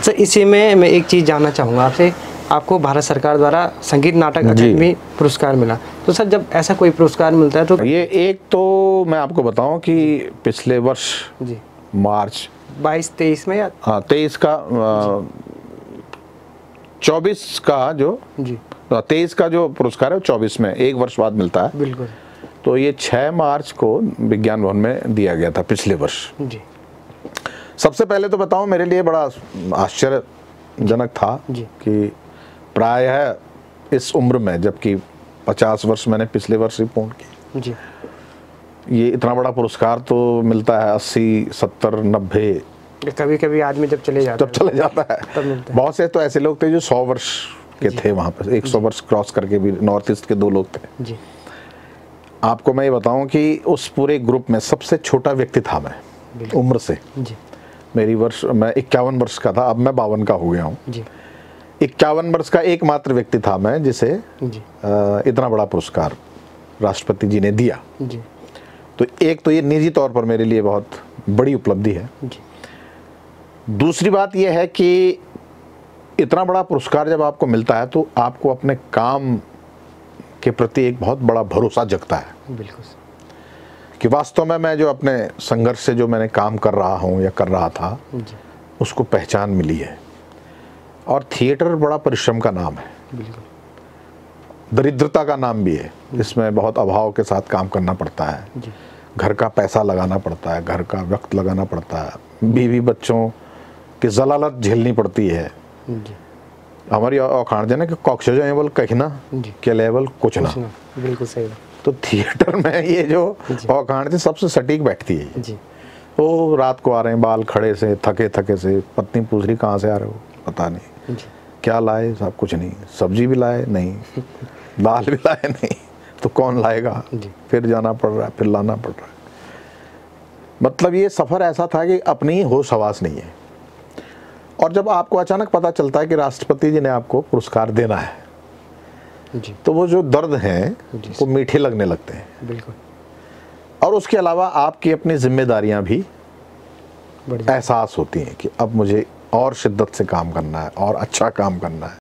Sir इसी में मैं एक चीज़ जानना चाहूँगा आपसे, आपको भारत सरकार द्वारा संगीत नाटक अकादमी पुरस्कार मिला, तो सर जब ऐसा कोई पुरस्कार मिलता है तो ये एक तो मैं आपको बताऊं कि पिछले वर्ष जी मार्च 22-23 में या 23 का 24 का जो जी 23 का जो पुरस्कार है वो 24 में एक वर्ष बाद मिलता है। बिल्कुल। तो ये 6 मार्च को विज्ञान भवन में दिया गया था पिछले वर्ष। जी सबसे पहले तो बताऊं मेरे लिए बड़ा आश्चर्यजनक था कि प्रायः इस उम्र में, जबकि 50 वर्ष मैंने पिछले वर्ष ही पूर्ण की, जी ये इतना बड़ा पुरस्कार तो मिलता है 80, 70, 90, कभी कभी आदमी जब चले जाता है तब मिलता है। बहुत से तो ऐसे लोग थे जो 100 वर्ष के थे, वहाँ पर 100 वर्ष क्रॉस करके भी नॉर्थ ईस्ट के 2 लोग थे। जी आपको मैं ये बताऊं कि उस पूरे ग्रुप में सबसे छोटा व्यक्ति था मैं उम्र से। जी मैं 51 वर्ष का था, अब मैं 52 का हो गया हूँ। जी 51 वर्ष का एकमात्र व्यक्ति था मैं जिसे जी इतना बड़ा पुरस्कार राष्ट्रपति जी ने दिया। जी तो एक तो ये निजी तौर पर मेरे लिए बहुत बड़ी उपलब्धि है। जी दूसरी बात यह है कि इतना बड़ा पुरस्कार जब आपको मिलता है तो आपको अपने काम के प्रति एक बहुत बड़ा भरोसा जगता है। बिल्कुल कि वास्तव में मैं जो अपने संघर्ष से जो मैंने काम कर रहा हूँ या कर रहा था जी उसको पहचान मिली है। और थिएटर बड़ा परिश्रम का नाम है, बिल्कुल दरिद्रता का नाम भी है। इसमें बहुत अभाव के साथ काम करना पड़ता है, जी घर का पैसा लगाना पड़ता है, घर का वक्त लगाना पड़ता है, बीवी बच्चों की जलालत झेलनी पड़ती है। जी हमारी औखाण है ना कि कौक्ष जो कहना के लेवल कुछ ना। बिल्कुल सही। तो थिएटर में ये जो औखाण थी सबसे सटीक बैठती है जी। वो रात को आ रहे हैं बाल खड़े से, थके थके से, पत्नी पूछ रही कहाँ से आ रहे हो, पता नहीं जी। क्या लाए, सब कुछ नहीं, सब्जी भी लाए नहीं, दाल भी लाए नहीं, तो कौन लाएगा, फिर जाना पड़ रहा है, फिर लाना पड़ रहा है। मतलब ये सफ़र ऐसा था कि अपनी होश हवास नहीं है। और जब आपको अचानक पता चलता है कि राष्ट्रपति जी ने आपको पुरस्कार देना है जी, तो वो जो दर्द हैं वो मीठे लगने लगते हैं। बिल्कुल। और उसके अलावा आपकी अपनी जिम्मेदारियां भी एहसास होती हैं कि अब मुझे और शिद्दत से काम करना है और अच्छा काम करना है।